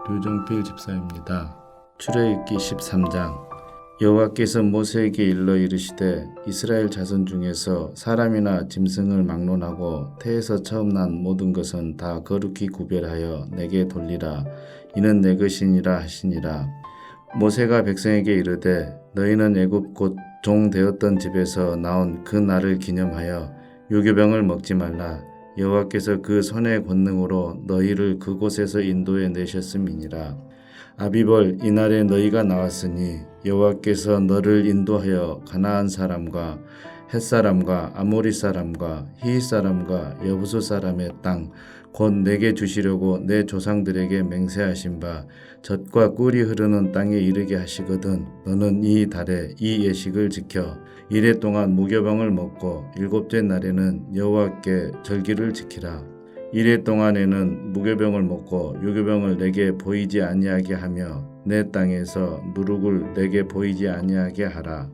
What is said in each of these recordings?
류정필 집사입니다. 출애굽기 13장. 여호와께서 모세에게 일러 이르시되 이스라엘 자손 중에서 사람이나 짐승을 막론하고 태에서 처음 난 모든 것은 다 거룩히 구별하여 내게 돌리라. 이는 내 것이니라 하시니라. 모세가 백성에게 이르되 너희는 애굽 곧 종 되었던 집에서 나온 그 날을 기념하여 유교병을 먹지 말라. 여호와께서 그 손의 권능으로 너희를 그곳에서 인도해 내셨음이니라. 아비벌 이날에 너희가 나왔으니 여호와께서 너를 인도하여 가나안 사람과 헷 사람과 아모리 사람과 히윗 사람과 여부수 사람의 땅 곧 내게 주시려고 내 조상들에게 맹세하신 바 젖과 꿀이 흐르는 땅에 이르게 하시거든 너는 이 달에 이 예식을 지켜 이래 동안 무교병을 먹고 일곱째 날에는 여호와께 절기를 지키라. 이래 동안에는 무교병을 먹고 유교병을 내게 보이지 아니하게 하며 내 땅에서 누룩을 내게 보이지 아니하게 하라.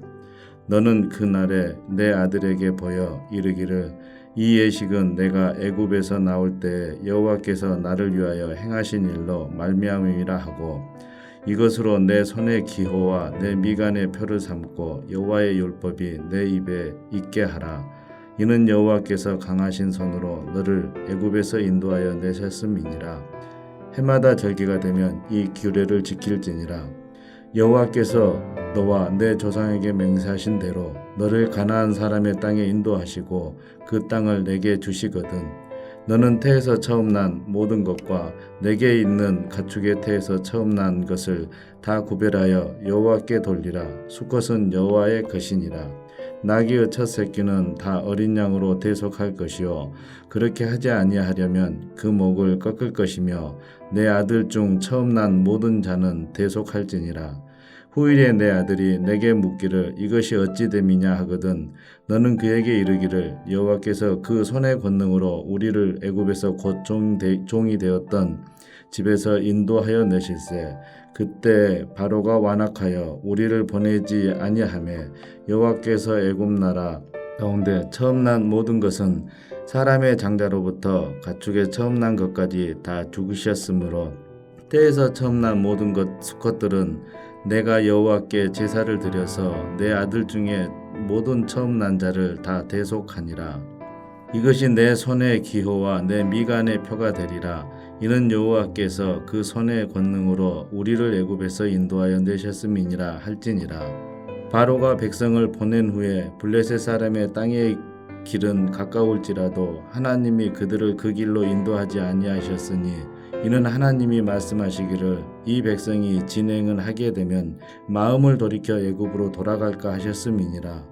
너는 그 날에 내 아들에게 보여 이르기를 이 예식은 내가 애굽에서 나올 때에 여호와께서 나를 위하여 행하신 일로 말미암음이라 하고 이것으로 내 손의 기호와 내 미간의 표를 삼고 여호와의 율법이 내 입에 있게 하라. 이는 여호와께서 강하신 손으로 너를 애굽에서 인도하여 내셨음이니라. 해마다 절기가 되면 이 규례를 지킬지니라. 여호와께서 너와 내 조상에게 맹세하신 대로 너를 가나안 사람의 땅에 인도하시고 그 땅을 내게 주시거든 너는 태에서 처음 난 모든 것과 내게 있는 가축의 태에서 처음 난 것을 다 구별하여 여호와께 돌리라. 수컷은 여호와의 것이니라. 나귀의 첫 새끼는 다 어린 양으로 대속할 것이요 그렇게 하지 아니하려면 그 목을 꺾을 것이며 내 아들 중 처음 난 모든 자는 대속할지니라. 후일에 내 아들이 내게 묻기를 이것이 어찌 됨이냐 하거든 너는 그에게 이르기를 여호와께서 그 손의 권능으로 우리를 애굽에서 곧 종이 되었던 집에서 인도하여 내실세 그때 바로가 완악하여 우리를 보내지 아니하매 여호와께서 애굽 나라 가운데 처음 난 모든 것은 사람의 장자로부터 가축의 처음 난 것까지 다 죽으셨으므로 태에서 처음 난 모든 것 수컷들은 내가 여호와께 제사를 드려서 내 아들 중에 모든 처음 난 자를 다 대속하니라. 이것이 내 손의 기호와 내 미간의 표가 되리라. 이는 여호와께서 그 손의 권능으로 우리를 애굽에서 인도하여 내셨음이니라 할지니라. 바로가 백성을 보낸 후에 블레셋 사람의 땅의 길은 가까울지라도 하나님이 그들을 그 길로 인도하지 아니하셨으니 이는 하나님이 말씀하시기를 이 백성이 진행을 하게 되면 마음을 돌이켜 애굽으로 돌아갈까 하셨음이니라.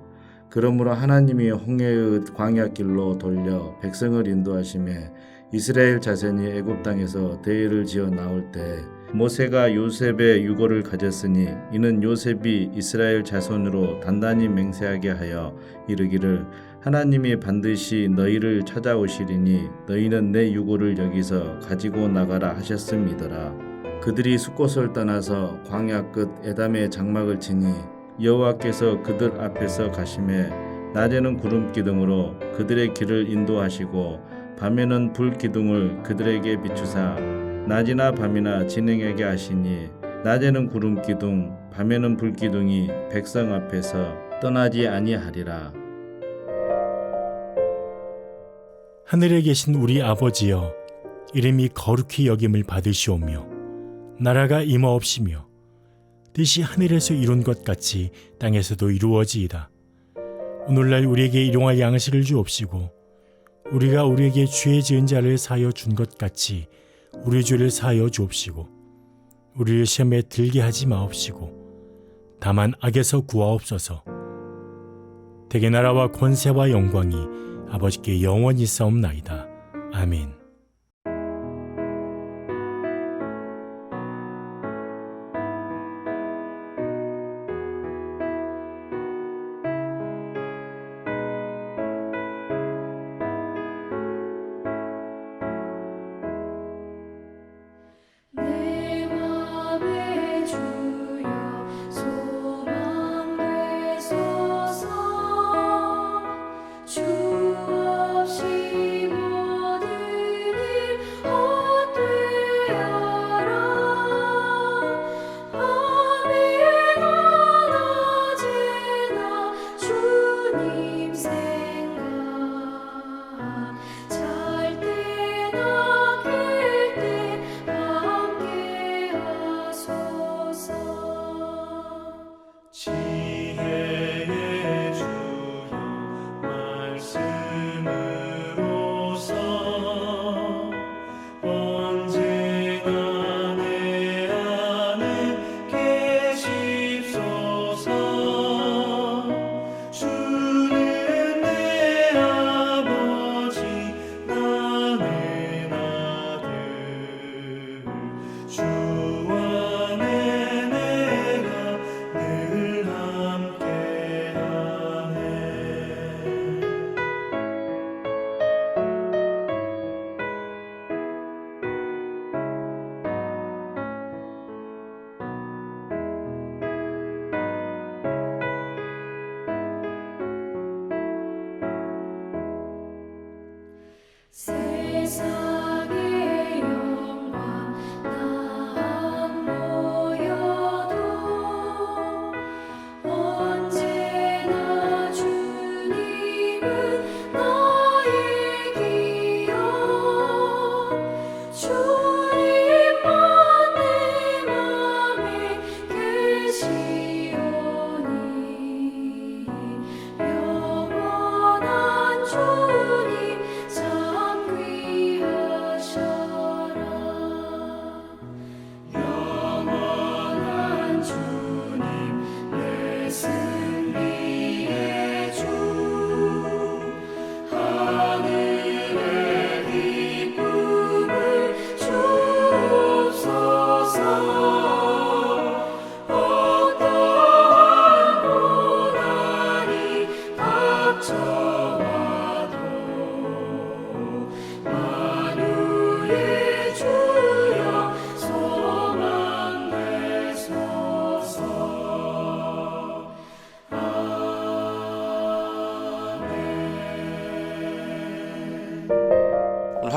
그러므로 하나님이 홍해의 광야길로 돌려 백성을 인도하시매 이스라엘 자손이 애굽 땅에서 대회를 지어 나올 때 모세가 요셉의 유고를 가졌으니 이는 요셉이 이스라엘 자손으로 단단히 맹세하게 하여 이르기를 하나님이 반드시 너희를 찾아오시리니 너희는 내 유고를 여기서 가지고 나가라 하셨음이더라. 그들이 숫곳을 떠나서 광야 끝 에담의 장막을 치니 여호와께서 그들 앞에서 가심에 낮에는 구름 기둥으로 그들의 길을 인도하시고 밤에는 불 기둥을 그들에게 비추사 낮이나 밤이나 진행하게 하시니 낮에는 구름 기둥 밤에는 불 기둥이 백성 앞에서 떠나지 아니하리라. 하늘에 계신 우리 아버지여 이름이 거룩히 여김을 받으시오며 나라가 임하옵시며 뜻이 하늘에서 이룬 것 같이 땅에서도 이루어지이다. 오늘날 우리에게 일용할 양식을 주옵시고 우리가 우리에게 죄 지은 자를 사하여 준 것 같이 우리 죄를 사하여 주옵시고 우리를 시험에 들게 하지 마옵시고 다만 악에서 구하옵소서. 대개 나라와 권세와 영광이 아버지께 영원히 싸움나이다. 아멘. 내 맘의 주여 소망 되소서 주 없이 모든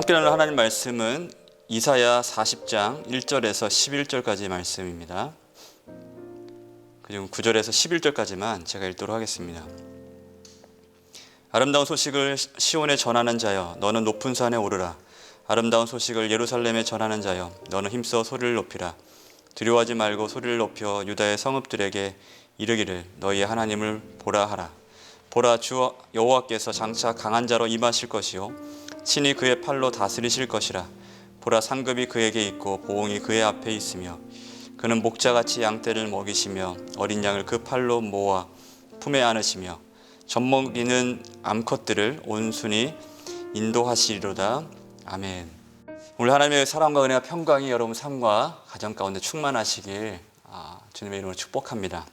함께 나눌 하나님 말씀은 이사야 40장 1절에서 11절까지 말씀입니다. 그리고 9절에서 11절까지만 제가 읽도록 하겠습니다. 아름다운 소식을 시온에 전하는 자여, 너는 높은 산에 오르라. 아름다운 소식을 예루살렘에 전하는 자여, 너는 힘써 소리를 높이라. 두려워하지 말고 소리를 높여 유다의 성읍들에게 이르기를 너희의 하나님을 보라 하라. 보라, 주 여호와께서 장차 강한 자로 임하실 것이요 친히 그의 팔로 다스리실 것이라. 보라, 상급이 그에게 있고 보응이 그의 앞에 있으며 그는 목자같이 양떼를 먹이시며 어린 양을 그 팔로 모아 품에 안으시며 젖먹이는 암컷들을 온순히 인도하시리로다. 아멘. 오늘 하나님의 사랑과 은혜와 평강이 여러분 삶과 가정 가운데 충만하시길 주님의 이름으로 축복합니다.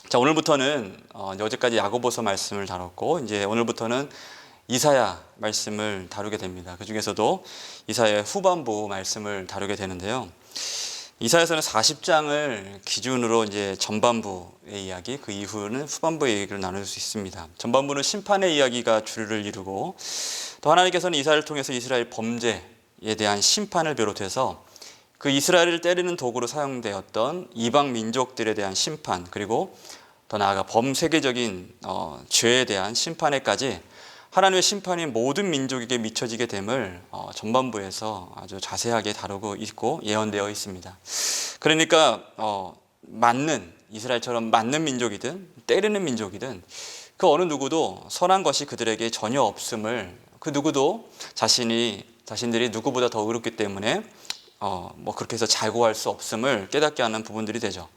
자, 오늘부터는 어제까지 야고보서 말씀을 다뤘고 이제 오늘부터는 이사야 말씀을 다루게 됩니다. 그 중에서도 이사야의 후반부 말씀을 다루게 되는데요. 이사야서는 40장을 기준으로 이제 전반부의 이야기, 그 이후는 후반부의 얘기를 나눌 수 있습니다. 전반부는 심판의 이야기가 주를 이루고 또 하나님께서는 이사야를 통해서 이스라엘 범죄에 대한 심판을 비롯해서 그 이스라엘을 때리는 도구로 사용되었던 이방 민족들에 대한 심판, 그리고 더 나아가 범세계적인 죄에 대한 심판에까지 하나님의 심판이 모든 민족에게 미쳐지게 됨을 전반부에서 아주 자세하게 다루고 있고 예언되어 있습니다. 그러니까 이스라엘처럼 맞는 민족이든 때리는 민족이든 그 어느 누구도 선한 것이 그들에게 전혀 없음을, 그 누구도 자신들이 누구보다 더 의롭기 때문에 그렇게 해서 자고할 수 없음을 깨닫게 하는 부분들이 되죠.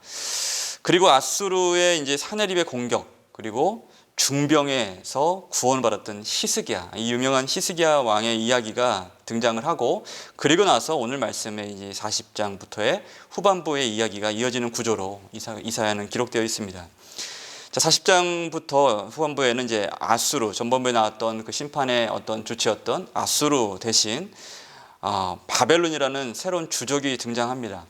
그리고 아수르의 이제 사내립의 공격, 그리고 중병에서 구원받았던 히스기야, 이 유명한 히스기야 왕의 이야기가 등장을 하고, 그리고 나서 오늘 말씀의 이제 40장부터의 후반부의 이야기가 이어지는 구조로 이사야는 기록되어 있습니다. 자, 40장부터 후반부에는 이제 아수르, 전반부에 나왔던 그 심판의 어떤 주체였던 아수르 대신 바벨론이라는 새로운 주적이 등장합니다.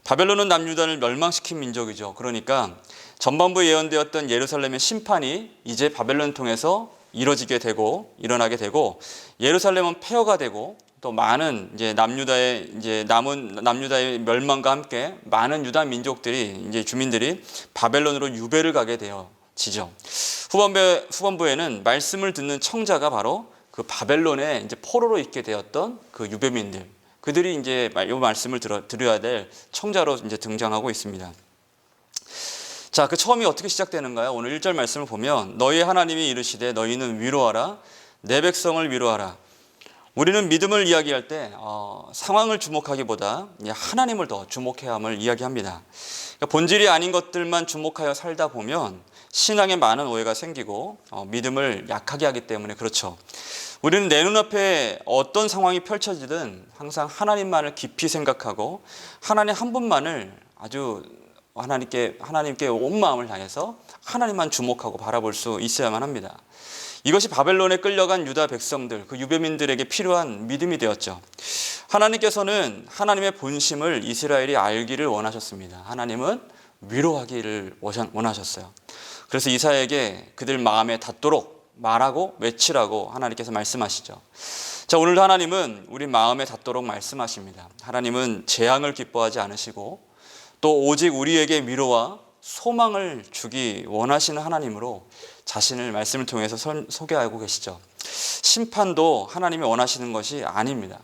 바벨론은 남유다를 멸망시킨 민족이죠. 그러니까 전반부에 예언되었던 예루살렘의 심판이 이제 바벨론을 통해서 이루어지게 되고 일어나게 되고, 예루살렘은 폐허가 되고 또 많은 이제 남은 남유다의 멸망과 함께 많은 유다 민족들이, 이제 주민들이 바벨론으로 유배를 가게 되어지죠. 후반부에는 말씀을 듣는 청자가 바로 그 바벨론에 이제 포로로 있게 되었던 그 유배민들, 그들이 이제 이 말씀을 들어야 될 청자로 이제 등장하고 있습니다. 자, 그 처음이 어떻게 시작되는가요? 오늘 1절 말씀을 보면 너희 하나님이 이르시되 너희는 위로하라, 내 백성을 위로하라. 우리는 믿음을 이야기할 때 상황을 주목하기보다 하나님을 더 주목해야 함을 이야기합니다. 그러니까 본질이 아닌 것들만 주목하여 살다 보면 신앙에 많은 오해가 생기고 믿음을 약하게 하기 때문에 그렇죠. 우리는 내 눈앞에 어떤 상황이 펼쳐지든 항상 하나님만을 깊이 생각하고 하나님 한 분만을 아주 하나님께 온 마음을 다해서 하나님만 주목하고 바라볼 수 있어야만 합니다. 이것이 바벨론에 끌려간 유다 백성들, 그 유배민들에게 필요한 믿음이 되었죠. 하나님께서는 하나님의 본심을 이스라엘이 알기를 원하셨습니다. 하나님은 위로하기를 원하셨어요. 그래서 이사야에게 그들 마음에 닿도록 말하고 외치라고 하나님께서 말씀하시죠. 자, 오늘 하나님은 우리 마음에 닿도록 말씀하십니다. 하나님은 재앙을 기뻐하지 않으시고 또 오직 우리에게 위로와 소망을 주기 원하시는 하나님으로 자신을 말씀을 통해서 소개하고 계시죠. 심판도 하나님이 원하시는 것이 아닙니다.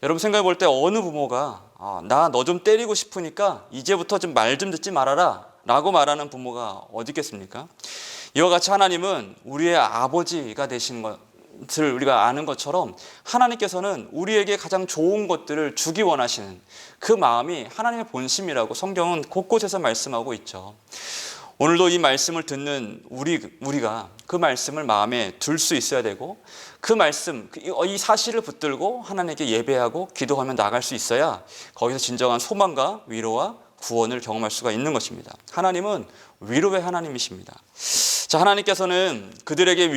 여러분 생각해 볼 때 어느 부모가 나 너 좀 때리고 싶으니까 이제부터 좀 말 좀 듣지 말아라 라고 말하는 부모가 어디 있겠습니까? 이와 같이 하나님은 우리의 아버지가 되시는 것을 우리가 아는 것처럼 하나님께서는 우리에게 가장 좋은 것들을 주기 원하시는 그 마음이 하나님의 본심이라고 성경은 곳곳에서 말씀하고 있죠. 오늘도 이 말씀을 듣는 우리가 그 말씀을 마음에 둘 수 있어야 되고, 그 말씀, 이 사실을 붙들고 하나님께 예배하고 기도하며 나갈 수 있어야 거기서 진정한 소망과 위로와 구원을 경험할 수가 있는 것입니다. 하나님은 위로의 하나님이십니다. 자, 하나님께서는 그들에게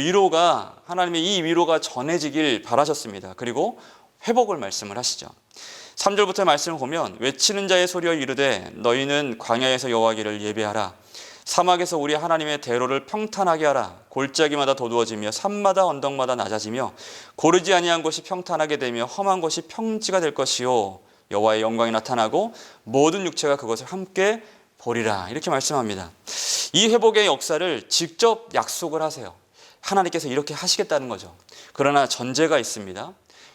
하나님의 이 위로가 전해지길 바라셨습니다. 그리고 회복을 말씀을 하시죠. 3절부터 말씀을 보면 외치는 자의 소리여 이르되 너희는 광야에서 여호와를 예배하라. 사막에서 우리 하나님의 대로를 평탄하게 하라. 골짜기마다 도두어지며 산마다 언덕마다 낮아지며 고르지 아니한 곳이 평탄하게 되며 험한 곳이 평지가 될 것이요 여호와의 영광이 나타나고 모든 육체가 그것을 함께 보리라. 이렇게 말씀합니다. 이 회복의 역사를 직접 약속을 하세요. 하나님께서 이렇게 하시겠다는 거죠. 그러나 전제가 있습니다.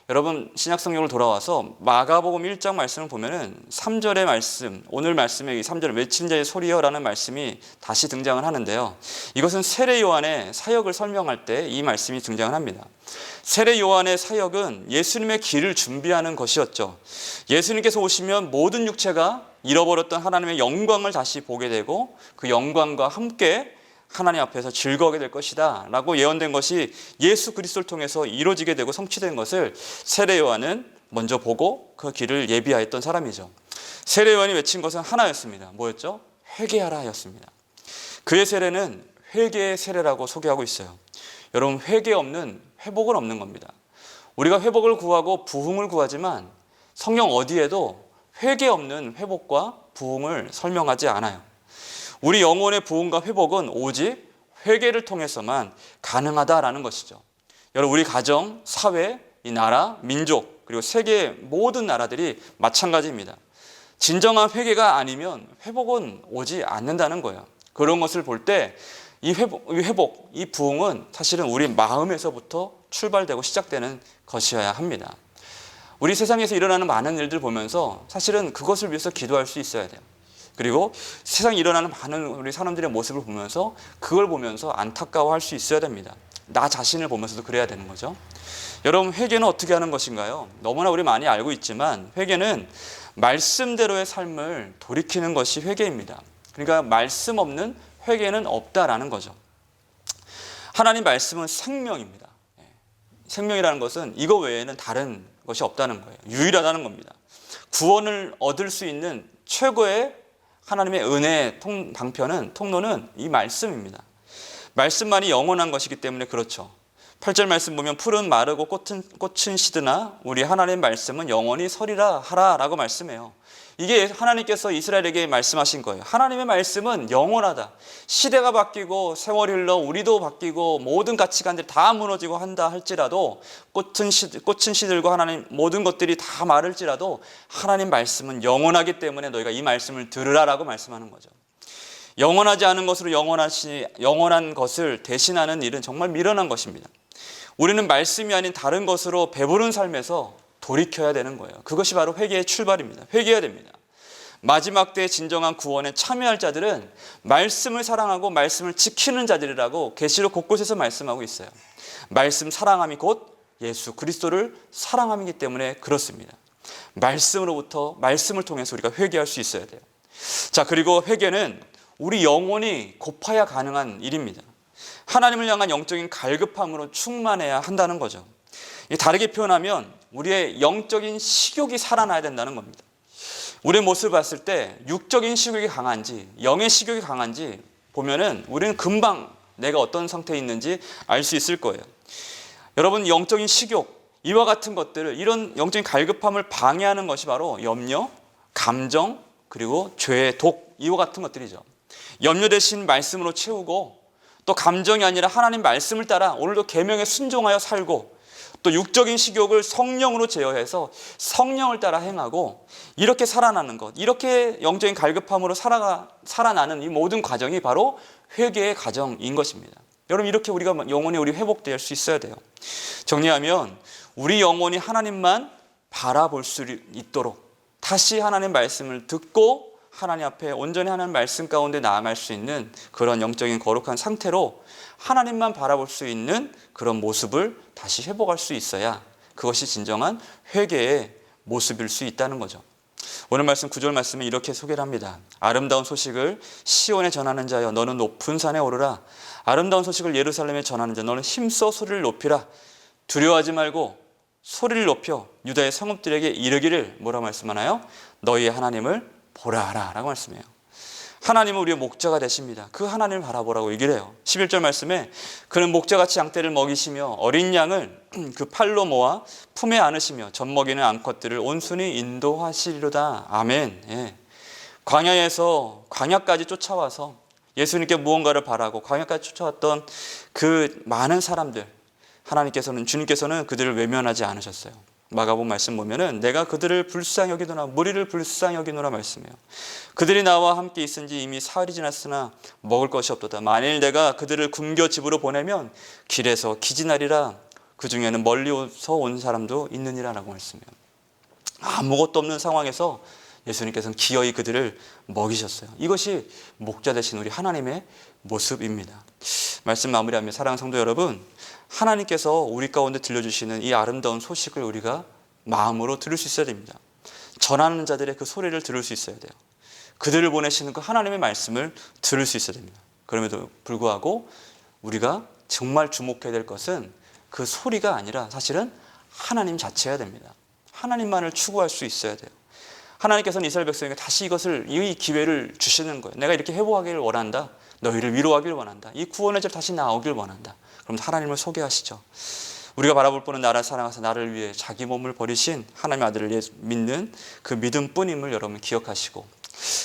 여러분 신약성경을 돌아와서 마가복음 1장 말씀을 보면은 3절의 말씀, 오늘 말씀에 3절에 외치는 자의 소리여라는 말씀이 다시 등장을 하는데요. 이것은 세례 요한의 사역을 설명할 때 이 말씀이 등장을 합니다. 세례 요한의 사역은 예수님의 길을 준비하는 것이었죠. 예수님께서 오시면 모든 육체가 잃어버렸던 하나님의 영광을 다시 보게 되고 그 영광과 함께 하나님 앞에서 즐거워하게 될 것이다 라고 예언된 것이 예수 그리스도를 통해서 이루어지게 되고 성취된 것을 세례 요한은 먼저 보고 그 길을 예비하였던 사람이죠. 세례 요한이 외친 것은 하나였습니다. 뭐였죠? 회개하라 였습니다. 그의 세례는 회개의 세례라고 소개하고 있어요. 여러분 회개 없는 회복은 없는 겁니다. 우리가 회복을 구하고 부흥을 구하지만 성경 어디에도 회개 없는 회복과 부흥을 설명하지 않아요. 우리 영혼의 부흥과 회복은 오직 회개를 통해서만 가능하다라는 것이죠. 여러분 우리 가정, 사회, 이 나라, 민족 그리고 세계의 모든 나라들이 마찬가지입니다. 진정한 회개가 아니면 회복은 오지 않는다는 거예요. 그런 것을 볼 때 이 회복, 이 부흥은 사실은 우리 마음에서부터 출발되고 시작되는 것이어야 합니다. 우리 세상에서 일어나는 많은 일들 보면서 사실은 그것을 위해서 기도할 수 있어야 돼요. 그리고 세상에 일어나는 많은 우리 사람들의 모습을 보면서 그걸 보면서 안타까워할 수 있어야 됩니다. 나 자신을 보면서도 그래야 되는 거죠. 여러분 회개는 어떻게 하는 것인가요? 너무나 우리 많이 알고 있지만 회개는 말씀대로의 삶을 돌이키는 것이 회개입니다. 그러니까 말씀 없는 회개는 없다라는 거죠. 하나님 말씀은 생명입니다. 생명이라는 것은 이거 외에는 다른 것이 없다는 거예요. 유일하다는 겁니다. 구원을 얻을 수 있는 최고의 하나님의 은혜의 통로는 이 말씀입니다. 말씀만이 영원한 것이기 때문에 그렇죠. 8절 말씀 보면 풀은 마르고 꽃은 시드나 우리 하나님의 말씀은 영원히 서리라 하라 라고 말씀해요. 이게 하나님께서 이스라엘에게 말씀하신 거예요. 하나님의 말씀은 영원하다. 시대가 바뀌고 세월이 흘러 우리도 바뀌고 모든 가치관들이 다 무너지고 한다 할지라도 꽃은 시들고 하나님 모든 것들이 다 마를지라도 하나님 말씀은 영원하기 때문에 너희가 이 말씀을 들으라라고 말씀하는 거죠. 영원하지 않은 것으로 영원한 것을 대신하는 일은 정말 미련한 것입니다. 우리는 말씀이 아닌 다른 것으로 배부른 삶에서 돌이켜야 되는 거예요. 그것이 바로 회개의 출발입니다. 회개해야 됩니다. 마지막 때의 진정한 구원에 참여할 자들은 말씀을 사랑하고 말씀을 지키는 자들이라고 계시록 곳곳에서 말씀하고 있어요. 말씀 사랑함이 곧 예수 그리스도를 사랑함이기 때문에 그렇습니다. 말씀을 통해서 우리가 회개할 수 있어야 돼요. 자, 그리고 회개는 우리 영혼이 고파야 가능한 일입니다. 하나님을 향한 영적인 갈급함으로 충만해야 한다는 거죠. 다르게 표현하면 우리의 영적인 식욕이 살아나야 된다는 겁니다. 우리의 모습을 봤을 때 육적인 식욕이 강한지 영의 식욕이 강한지 보면은 우리는 금방 내가 어떤 상태에 있는지 알 수 있을 거예요. 여러분 영적인 식욕 이와 같은 것들을 이런 영적인 갈급함을 방해하는 것이 바로 염려, 감정 그리고 죄의 독 이와 같은 것들이죠. 염려 대신 말씀으로 채우고 또 감정이 아니라 하나님 말씀을 따라 오늘도 계명에 순종하여 살고 또 육적인 식욕을 성령으로 제어해서 성령을 따라 행하고 이렇게 살아나는 것, 이렇게 영적인 갈급함으로 살아나는 이 모든 과정이 바로 회개의 과정인 것입니다. 여러분 이렇게 우리가 영혼이 회복될 수 있어야 돼요. 정리하면 우리 영혼이 하나님만 바라볼 수 있도록 다시 하나님 말씀을 듣고 하나님 앞에 온전히 하나님 말씀 가운데 나아갈 수 있는 그런 영적인 거룩한 상태로 하나님만 바라볼 수 있는 그런 모습을 다시 회복할 수 있어야 그것이 진정한 회개의 모습일 수 있다는 거죠. 오늘 말씀 9절 말씀에 이렇게 소개를 합니다. 아름다운 소식을 시온에 전하는 자여 너는 높은 산에 오르라. 아름다운 소식을 예루살렘에 전하는 자 너는 힘써 소리를 높이라. 두려워하지 말고 소리를 높여 유다의 성읍들에게 이르기를 뭐라 말씀하나요? 너희의 하나님을 보라 하라 라고 말씀해요. 하나님은 우리의 목자가 되십니다. 그 하나님을 바라보라고 얘기를 해요. 11절 말씀에 그는 목자같이 양떼를 먹이시며 어린 양을 그 팔로 모아 품에 안으시며 젖먹이는 암컷들을 온순히 인도하시리로다. 아멘. 예. 광야에서 광야까지 쫓아와서 예수님께 무언가를 바라고 광야까지 쫓아왔던 그 많은 사람들, 주님께서는 그들을 외면하지 않으셨어요. 마가복음 말씀 보면은 내가 그들을 불쌍히 여기노라, 무리를 불쌍히 여기노라 말씀해요. 그들이 나와 함께 있은지 이미 사흘이 지났으나 먹을 것이 없도다. 만일 내가 그들을 굶겨 집으로 보내면 길에서 기진하리라. 그 중에는 멀리서 온 사람도 있느니라라고 말씀해요. 아무것도 없는 상황에서 예수님께서는 기어이 그들을 먹이셨어요. 이것이 목자 되신 우리 하나님의 모습입니다. 말씀 마무리하며 사랑하는 성도 여러분, 하나님께서 우리 가운데 들려주시는 이 아름다운 소식을 우리가 마음으로 들을 수 있어야 됩니다. 전하는 자들의 그 소리를 들을 수 있어야 돼요. 그들을 보내시는 그 하나님의 말씀을 들을 수 있어야 됩니다. 그럼에도 불구하고 우리가 정말 주목해야 될 것은 그 소리가 아니라 사실은 하나님 자체여야 됩니다. 하나님만을 추구할 수 있어야 돼요. 하나님께서는 이스라엘 백성에게 다시 이 기회를 주시는 거예요. 내가 이렇게 회복하기를 원한다. 너희를 위로하기를 원한다. 이 구원의 집 다시 나오길 원한다. 그럼 하나님을 소개하시죠. 우리가 바라볼 분은 나를 사랑하사 나를 위해 자기 몸을 버리신 하나님의 아들을 믿는 그 믿음뿐임을 여러분 기억하시고,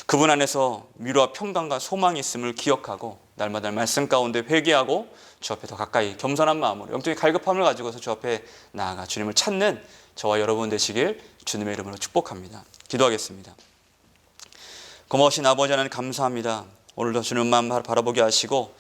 그분 안에서 위로와 평강과 소망이 있음을 기억하고 날마다 말씀 가운데 회개하고 주 앞에 더 가까이 겸손한 마음으로 영적인 갈급함을 가지고서 주 앞에 나아가 주님을 찾는 저와 여러분 되시길 주님의 이름으로 축복합니다. 기도하겠습니다. 고마우신 아버지 하나님 감사합니다. 오늘도 주님만 바라보게 하시고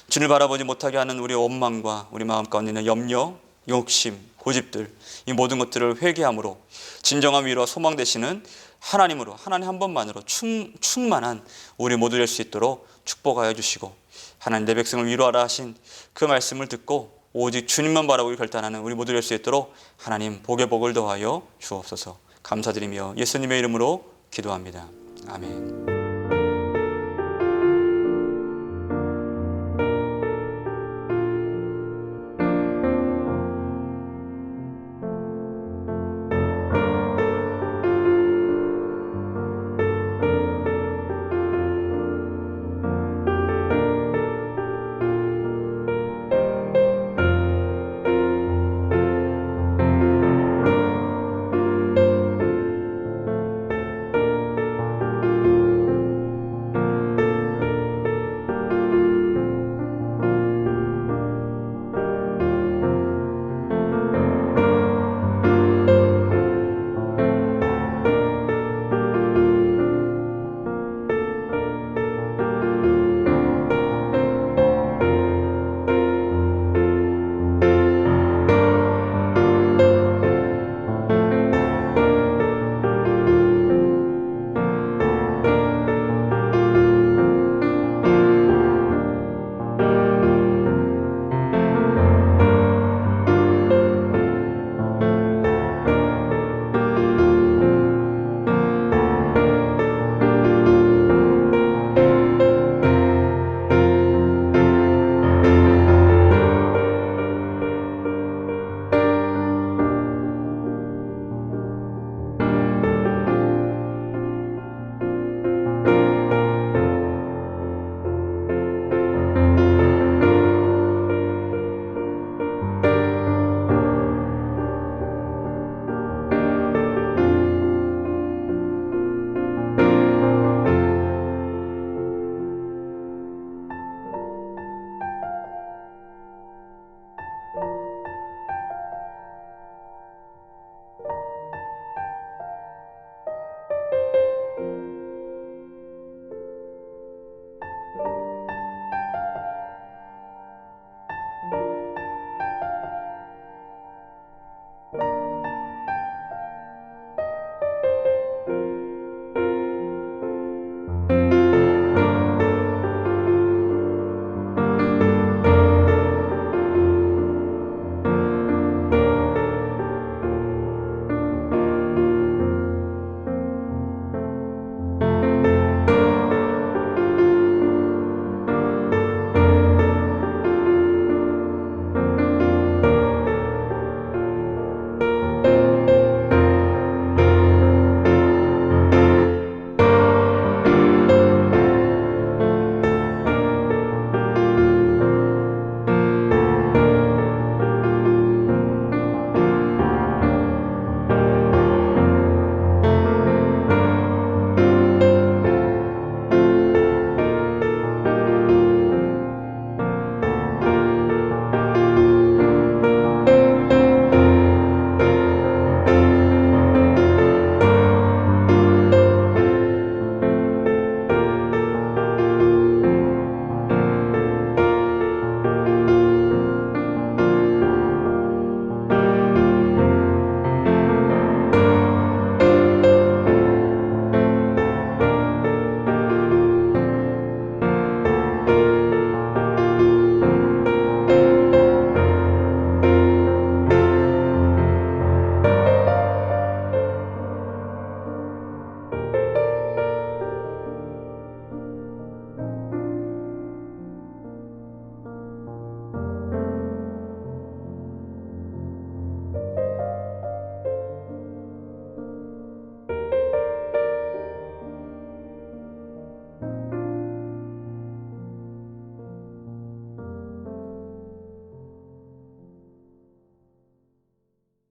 주님을 바라보지 못하게 하는 우리의 원망과 우리 마음 가운데 있는 염려, 욕심, 고집들, 이 모든 것들을 회개함으로 진정한 위로와 소망 되시는 하나님으로, 하나님 한 분만으로 충만한 우리 모두 될 수 있도록 축복하여 주시고, 하나님 내 백성을 위로하라 하신 그 말씀을 듣고 오직 주님만 바라보기 결단하는 우리 모두 될 수 있도록 하나님 복의 복을 더하여 주옵소서. 감사드리며 예수님의 이름으로 기도합니다. 아멘.